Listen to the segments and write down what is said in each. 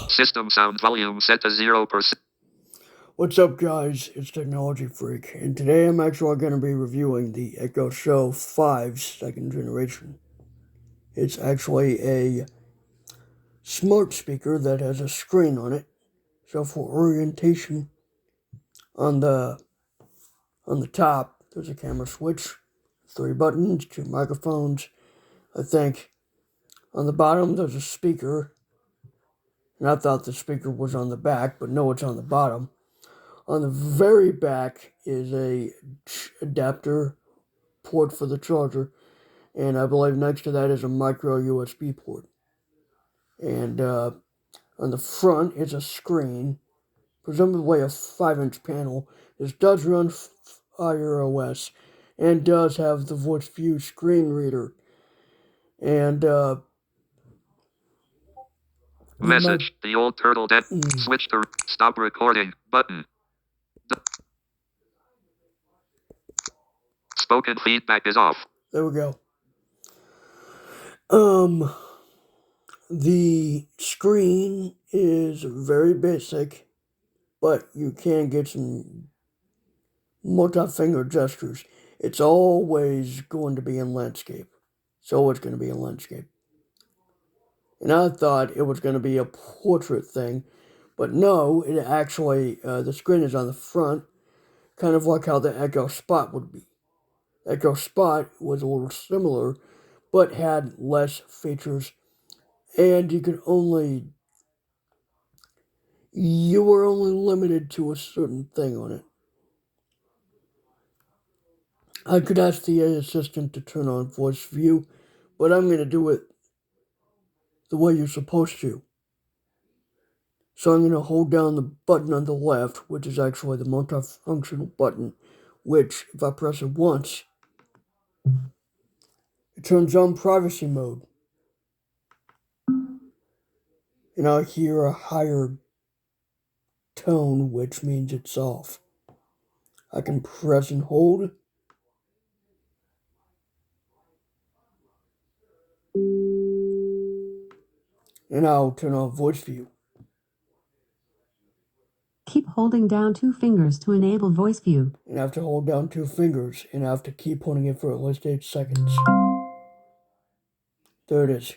System sound volume set to 0%. What's up, guys? It's Technology Freak, and today I'm actually going to be reviewing the Echo Show 5 second generation. It's actually a smart speaker that has a screen on it. So for orientation, on the top, there's a camera switch, 3 buttons, 2 microphones. I think on the bottom there's a speaker, and I thought the speaker was on the back, but no, it's on the bottom. On the very back is a adapter port for the charger, and I believe next to that is a micro USB port. And on the front is a screen, presumably a 5-inch panel. This does run Fire OS and does have the Voice View screen reader. And Message. The old turtle dead. Switch to stop recording button. Spoken feedback is off. There we go. The screen is very basic, but you can get some multi-finger gestures. It's always going to be in landscape. It's always going to be in landscape. And I thought it was going to be a portrait thing, but no, it actually, the screen is on the front, kind of like how the Echo Spot would be. Echo Spot was a little similar, but had less features, and you were only limited to a certain thing on it. I could ask the AI assistant to turn on Voice View, but I'm going to do it the way you're supposed to. So I'm going to hold down the button on the left, which is actually the multifunctional button, which, if I press it once, it turns on privacy mode. And I'll hear a higher tone, which means it's off. I can press and hold. And I'll turn on Voice View. Keep holding down 2 fingers to enable Voice View. And I have to hold down 2 fingers, and I have to keep holding it for at least 8 seconds. There it is.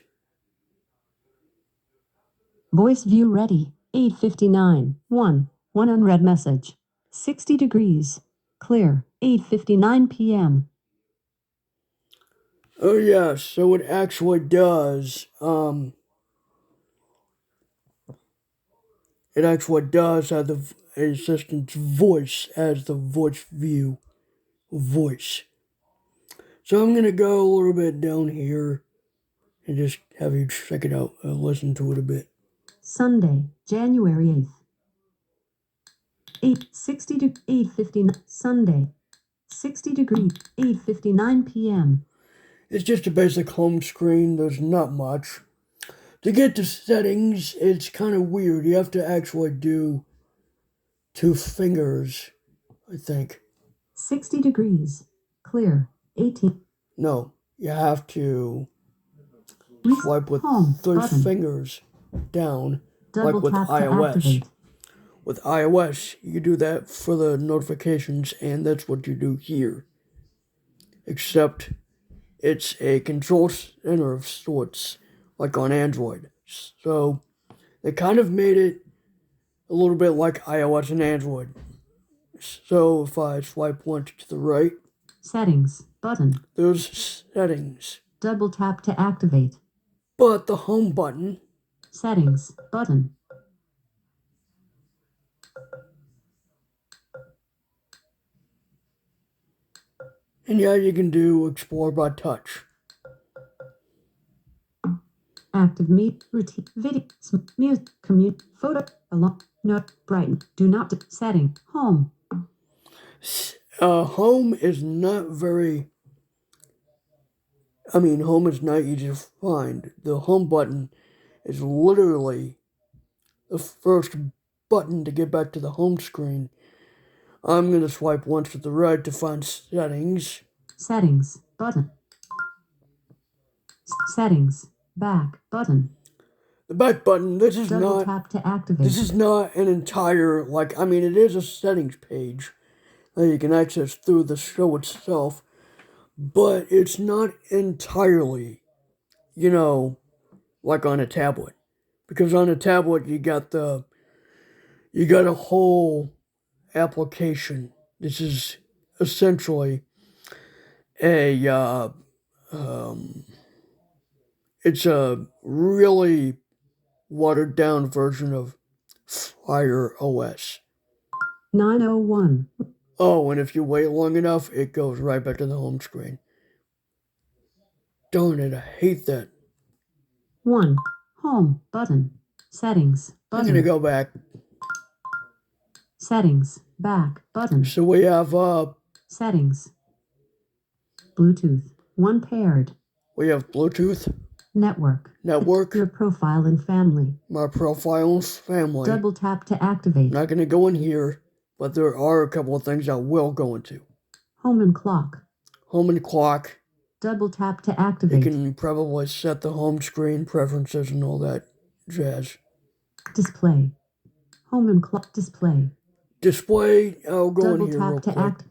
Voice View ready. 8:59. 1 unread message. 60 degrees. Clear. 8:59 p.m. Oh yeah, so it actually does, it actually does have the assistant's voice as the Voice View voice. So I'm going to go a little bit down here and just have you check it out, listen to it a bit. Sunday, January 8th. 8:60 to 8:59. Sunday. 60 degrees. 8:59 p.m. It's just a basic home screen. There's not much. To get to settings, it's kind of weird. You have to actually do 2 fingers, I think. 60 degrees. Clear. 18. No, you have to swipe with Home 3 button. fingers down, Double like with tap to iOS. activate. With iOS, you do that for the notifications, and that's what you do here. Except it's a control center of sorts, like on Android. So they kind of made it a little bit like iOS and Android. So if I swipe once to the right, Settings button. there's settings. Double tap to activate. But the home button, Settings button. and yeah, you can do explore by touch. Active meet routine video music commute photo along note brighten do not setting home. Home is not very. Home is not easy to find. The home button is literally the first button to get back to the home screen. I'm going to swipe once to the right to find settings. Settings button. Settings back button. The back button, this is Double not tap to activate. this is not an entire, like, I mean, it is a settings page that you can access through the show itself, but it's not entirely, you know, like on a tablet. Because on a tablet you got a whole application. This is essentially a it's a really watered down version of Fire OS. 901. Oh, and if you wait long enough, it goes right back to the home screen. Darn it, I hate that. 1. Home button. Settings I'm button. gonna go back. Settings. Back button. So we have Settings. Bluetooth. 1 paired. Bluetooth, Network. network, Your profile and family. my profiles, family. Double tap to activate. Not gonna go in here, but there are a couple of things I will go into. Home and clock. Home and clock. Double tap to You activate. can probably set the home screen preferences and all that jazz. Display. Home and clock display. Display, I'll go Double in here real tap to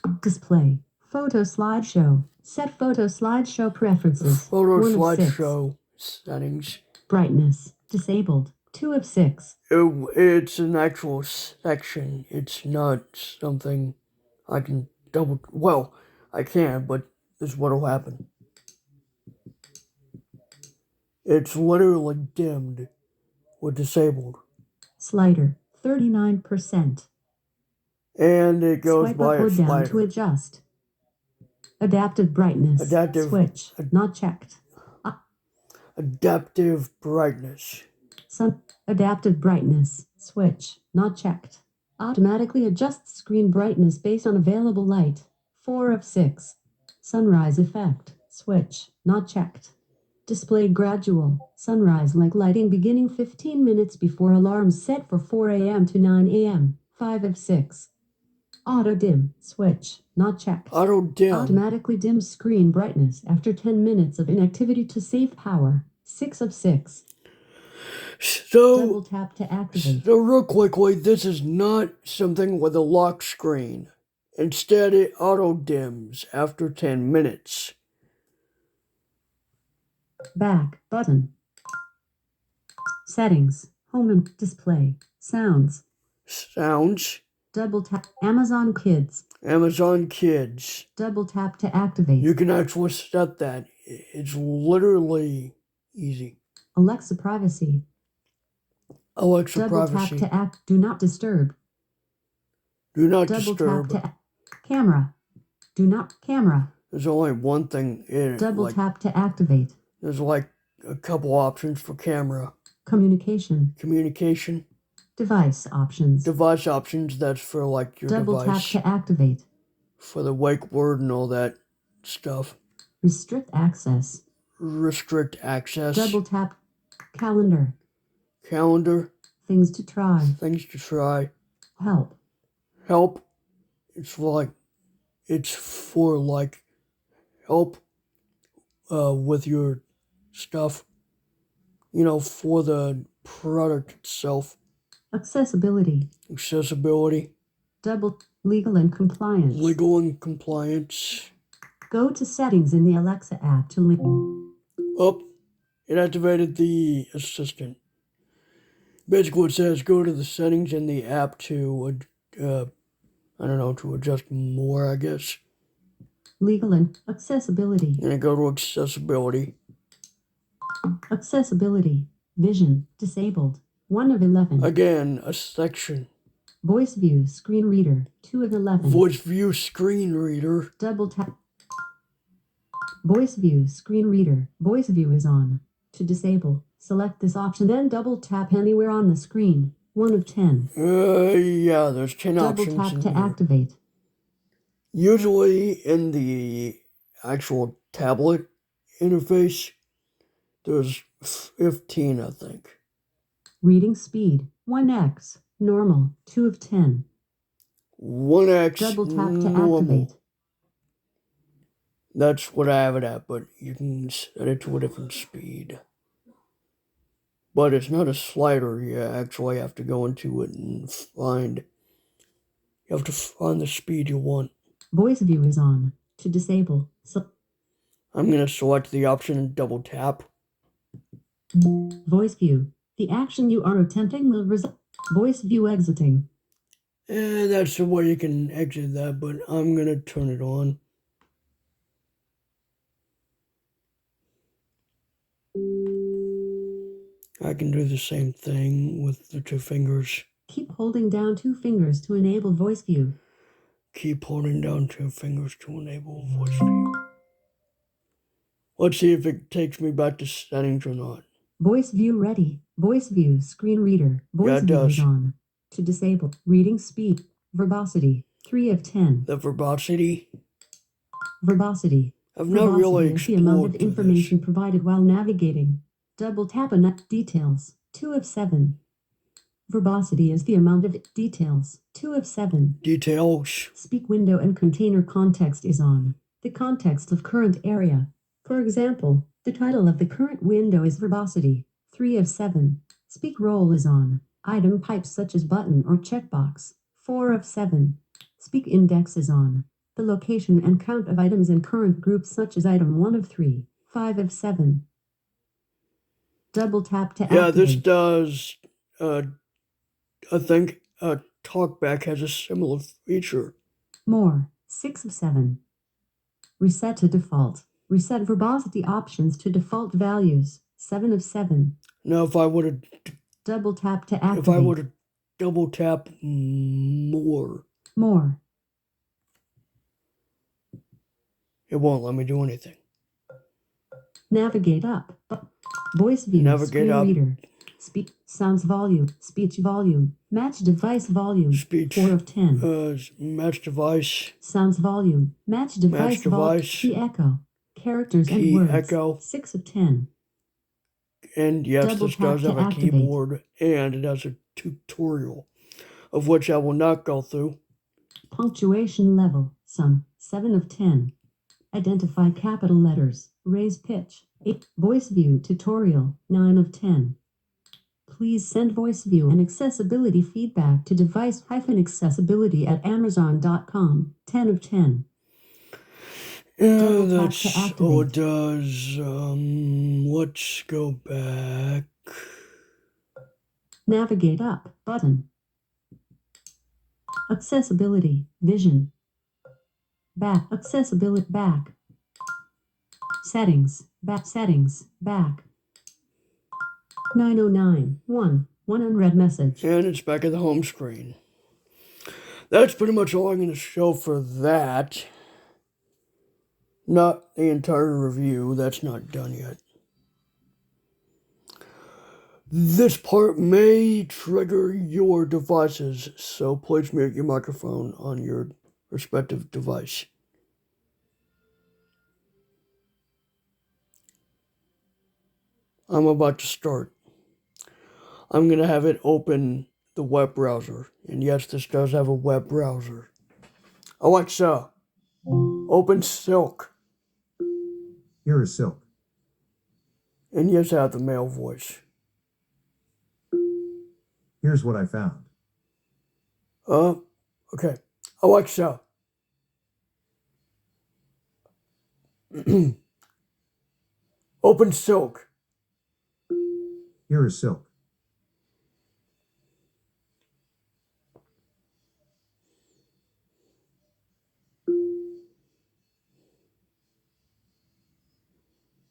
quick. Display. Photo slideshow. Set photo slideshow preferences. Photo 1 of 6. slideshow settings. Brightness. Disabled. 2 of 6. It's an actual section. It's not something I can well, I can, but this is what'll happen. It's literally dimmed or disabled. Slider. 39%. And it goes Swipe by up or a down to slider. adjust. Adaptive brightness. Adaptive- Switch. Not checked. Adaptive brightness. Adaptive brightness. Switch. Not checked. Automatically adjusts screen brightness based on available light. 4 of 6. Sunrise effect. Switch. Not checked. Display gradual. Sunrise like lighting beginning 15 minutes before alarms set for 4 a.m. to 9 a.m. 5 of 6. Auto dim. Switch. Not checked. Auto dim. Automatically dim screen brightness after 10 minutes of inactivity to save power. 6 of 6. Double So, tap to activate. real quickly, this is not something with a lock screen. Instead, it auto dims after 10 minutes. Back button. Settings. Home and display. Sounds. Sounds. Double tap. Amazon Kids. Amazon Kids. Double tap to activate. You can actually set that. It's literally easy. Alexa privacy. Alexa Double privacy. tap to act. Do not disturb. Do not Double disturb. tap to camera. Do not camera. There's only one thing in it. Double Like, tap to activate. there's like a couple options for camera. Communication. Communication. Device options. Device options, that's for like your Double device. tap to activate. For the wake word and all that stuff. Restrict access. Restrict access. Double tap. Calendar. Calendar. Things to try. Things to try. Help. Help. It's for like help with your stuff. You know, for the product itself. Accessibility. Accessibility. Double legal and compliance. Legal and compliance. Go to settings in the Alexa app to link. Oh, it activated the assistant. Basically, it says go to the settings in the app to, to adjust more, I guess. Legal and accessibility. And I go to accessibility. Accessibility. Vision. Disabled. 1 of 11. Again, a section. Voice view. Screen reader. 2 of 11. Voice view screen reader. Double tap. Voice view. Screen reader. Voice view is on. To disable, select this option, then double tap anywhere on the screen. 1 of 10. Yeah, there's 10 Double options. tap in to here. activate. Usually in the actual tablet interface, there's 15, I think. Reading speed. 1x. Normal. 2 of 10. 1x Double tap to normal. activate. That's what I have it at, but you can set it to a different speed. But it's not a slider. You actually have to go into it and you have to find the speed you want. Voice view is on. To disable. I'm going to select the option and double tap. Voice view. The action you are attempting will result. Voice view exiting. That's the way you can exit that, but I'm going to turn it on. I can do the same thing with the 2 fingers. Keep holding down 2 fingers to enable voice view. Keep holding down 2 fingers to enable voice view. Let's see if it takes me back to settings or not. Voice view ready. Voice view screen reader. Voice it view does. is on. To disable. Reading speed. Verbosity. 3 of 10. The verbosity. Verbosity. I've not really Verbosity is the amount of explored information this. provided while navigating. Double tap on details. 2 of 7. Verbosity is the amount of details. 2 of 7. Details. Speak window and container context is on. The context of current area. For example, the title of the current window is verbosity. 3 of 7. Speak role is on. Item types such as button or checkbox. 4 of 7. Speak index is on. The location and count of items in current groups such as item 1 of 3. 5 of 7. Double tap to activate. Yeah, this does, I think TalkBack has a similar feature. More. 6 of 7. Reset to default. Reset verbosity options to default values. 7 of 7. Now, if I would have Double tap to activate. double tap more, it won't let me do anything. Navigate up. Voice view. Navigate screen up. reader. Speak. Sounds volume. Speech volume. Match device volume. Speech. 4 of 10. Match device. Sounds volume. Match device volume. device. Key echo. Characters Key and words. echo. 6 of 10. And yes, Double this tap does to have a activate. keyboard, and it has a tutorial, of which I will not go through. Punctuation level. Some. 7 of 10. Identify capital letters. Raise pitch. 8. Voice view tutorial. 9 of 10. Please send voice view and accessibility feedback to device-accessibility at amazon.com. 10 of 10. Yeah, Double tap that's to activate. all it does. Let's go back. Navigate up button. Accessibility. Vision. Back. Accessibility. Back. Settings. Back. Settings. Back. 909. 1. One unread message. And it's back at the home screen. That's pretty much all I'm going to show for that. Not the entire review. That's not done yet. This part may trigger your devices, so please mute your microphone on your respective device. I'm about to start. I'm going to have it open the web browser. And yes, this does have a web browser. Alexa, open Silk. Here is Silk. And yes, I have the male voice. Here's what I found. Okay. Alexa. Open Silk. Here is Silk.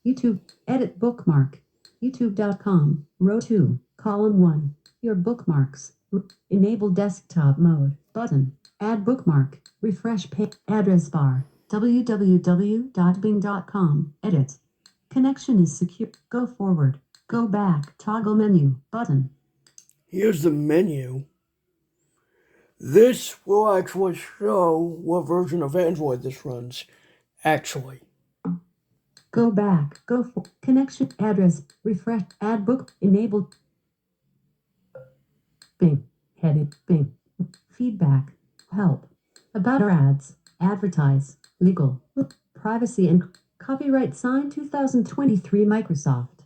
YouTube. Edit bookmark. YouTube.com. Row 2. Column 1. Your bookmarks. Enable desktop mode. Button. Add bookmark. Refresh page. Address bar. www.bing.com. Edit. Connection is secure. Go forward. Go back. Toggle menu. Button. Here's the menu. This will actually show what version of Android this runs. Actually. Go back. Go for connection. Address. Refresh. Add book. Enable. Bing. Heading. Bing. Feedback. Help. About our ads. Advertise. Legal. Privacy and copyright signed 2023 Microsoft.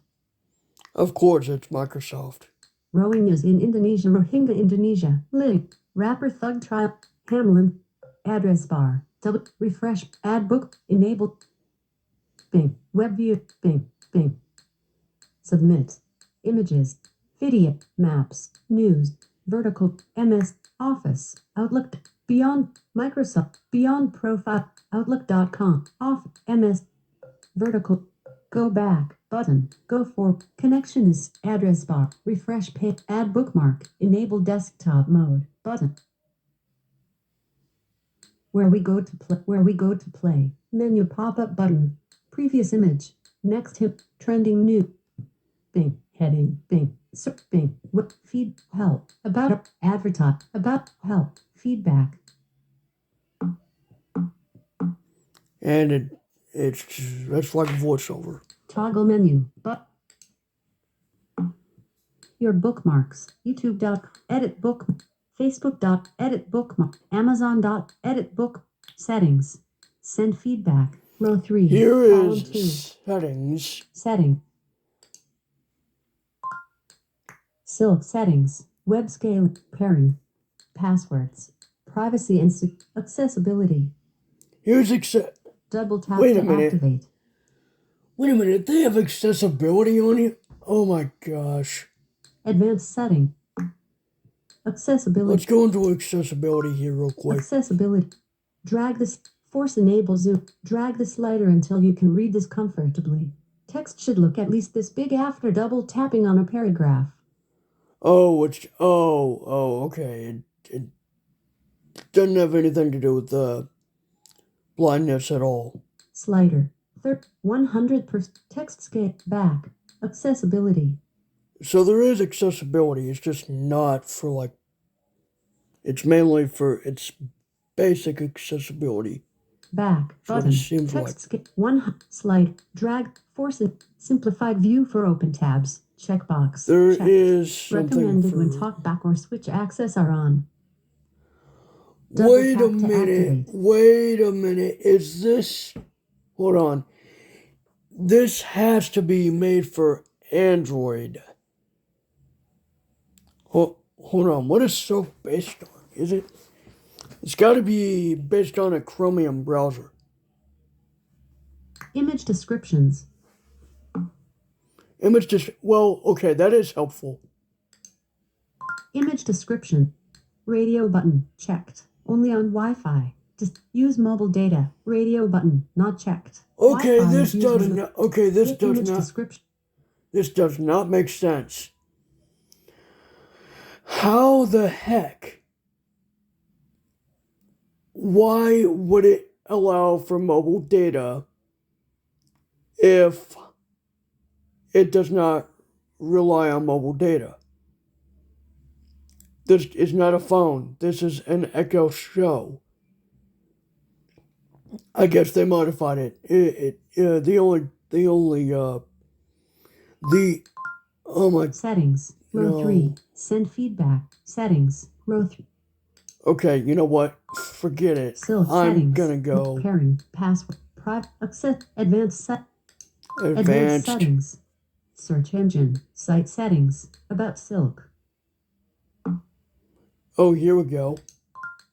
Of course, it's Microsoft. Rowing news in Indonesia, Rohingya, Indonesia. Link. Rapper Thug Trial. Hamlin. Address bar. Double. Refresh. Ad book. Enable. Bing. Web view. Bing. Bing. Submit. Images. Video. Maps. News. Vertical. MS. Office. Outlook. Beyond. Microsoft. Beyond Profile. Outlook.com. Off. MS. Vertical. Go back. Button. Go for. Connection is. Address bar. Refresh page. Add bookmark. Enable desktop mode. Button. Where we go to play. Menu pop-up button. Previous image. Next hit. Trending new. Bing. Heading. Bing. Bing. What? Feed. Help. About. Advertise. About. Help. Feedback. And that's like a voiceover. Toggle menu. But your bookmarks. YouTube. Edit book. Facebook. Edit bookmark. Amazon. Edit book. Settings. Send feedback. Row 3. Here column is 2. settings. Setting. Silk settings. Web scale. Pairing. Passwords. Privacy and accessibility. Here's Double tap Wait to a minute. activate. Wait a minute, they have accessibility on here? Oh my gosh. Advanced setting. Accessibility. Let's go into accessibility here real quick. Accessibility. Drag this. Force enable zoom. Drag the slider until you can read this comfortably. Text should look at least this big after double tapping on a paragraph. Okay. It doesn't have anything to do with blindness at all. Slider. 100% text scale. Back. Accessibility. So there is accessibility, it's just not for like, it's mainly for its basic accessibility. Back. That's what it Button. seems Text like. scale. Slide. Drag. Force it. Simplified view for open tabs. Checkbox. There Checked. is something Recommended when for... talkback or switch access are on. Double Wait tap a to minute. activate. Wait a minute. Is this... Hold on. This has to be made for Android. Hold on. What is Silk based on? Is it? It's got to be based on a Chromium browser. Image descriptions. Well, okay, that is helpful. Image description. Radio button. Checked. Only on Wi-Fi. Just use mobile data. Radio button. Not checked. Okay, Wi-Fi this use does limit- not. Okay, this Get does image not. description. This does not make sense. How the heck? Why would it allow for mobile data if it does not rely on mobile data? This is not a phone. This is an Echo Show. I guess they modified it. Oh my. Settings. Row No. 3. Send feedback. Settings. Row 3. Okay, you know what? Forget it. Silk I'm settings. gonna go Pairing. Password. Private. Accept. Advanced advanced. settings. Search engine. Site settings. About Silk. Oh, here we go.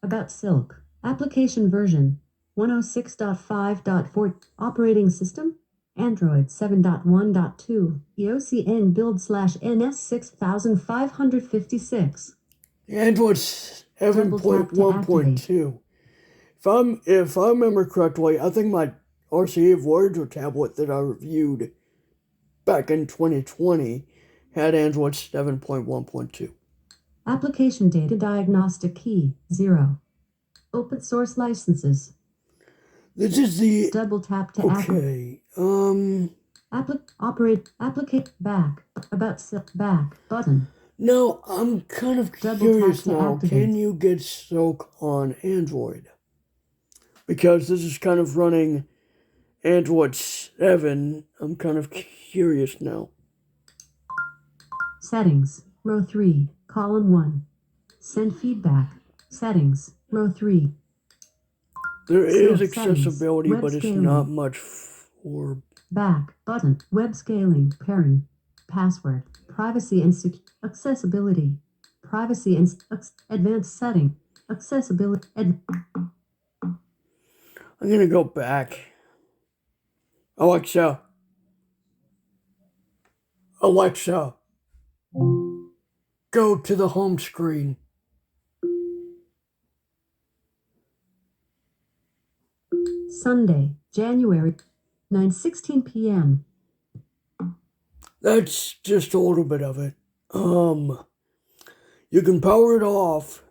About Silk. Application version 106.5.4. Operating system Android 7.1.2. EOCN build /NS 6556. Android 7.1.2. If I remember correctly, I think my RCA Voyager tablet that I reviewed back in 2020 had Android 7.1.2. Application data diagnostic key 0. Open source licenses. This is the Double tap to activate. okay. Applicate back. About Silk back button. No, I'm kind of Double curious tap to now. activate. Can you get Silk on Android? Because this is kind of running Android 7. I'm kind of curious now. Settings. Row 3. Column 1. Send feedback. Settings. Row 3. There is Silk settings. accessibility, Web but it's scaling. not much for... Back button. Web scaling. Pairing. Password. Privacy and accessibility. Privacy and advanced setting. Accessibility. I'm gonna go back. Alexa, go to the home screen. Sunday, January 9:16 p.m. That's just a little bit of it. You can power it off.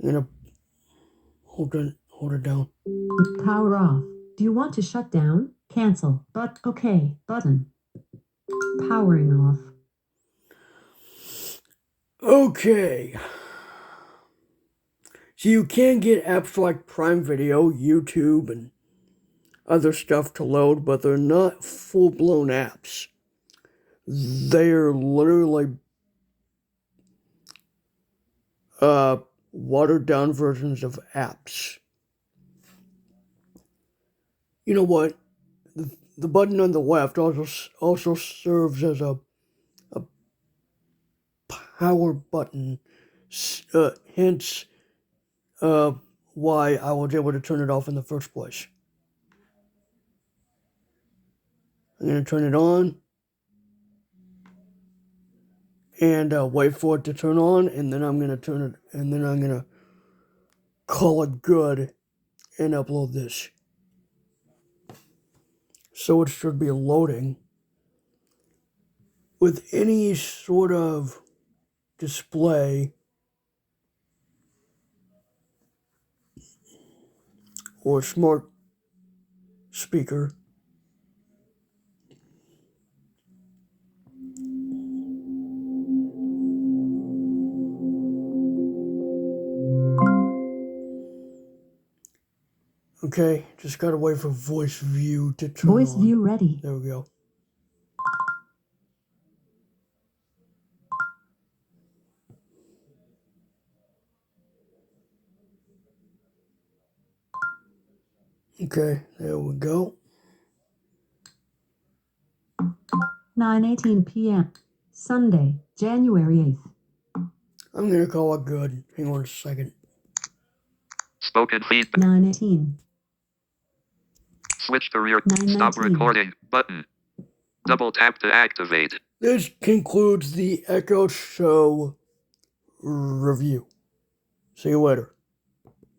I'm gonna hold it down. Power off. Do you want to shut down? Cancel. But okay button. Powering off. Okay. So you can get apps like Prime Video, YouTube, and other stuff to load, but they're not full-blown apps. They're literally watered-down versions of apps. You know what? The button on the left also serves as a power button, hence why I was able to turn it off in the first place. I'm going to turn it on and wait for it to turn on, and then I'm going to turn it, and then I'm going to call it good and upload this. So it should be loading. With any sort of display or smart speaker, okay, just gotta wait for voice view to turn Voice on. view ready. There we go. Okay, there we go. 9:18 p.m. Sunday, January 8th. I'm gonna call it good. Hang on a second. Spoken feedback. 9:18. Switch to rear. 9:19. Stop recording button. Double tap to activate. This concludes the Echo Show review. See you later.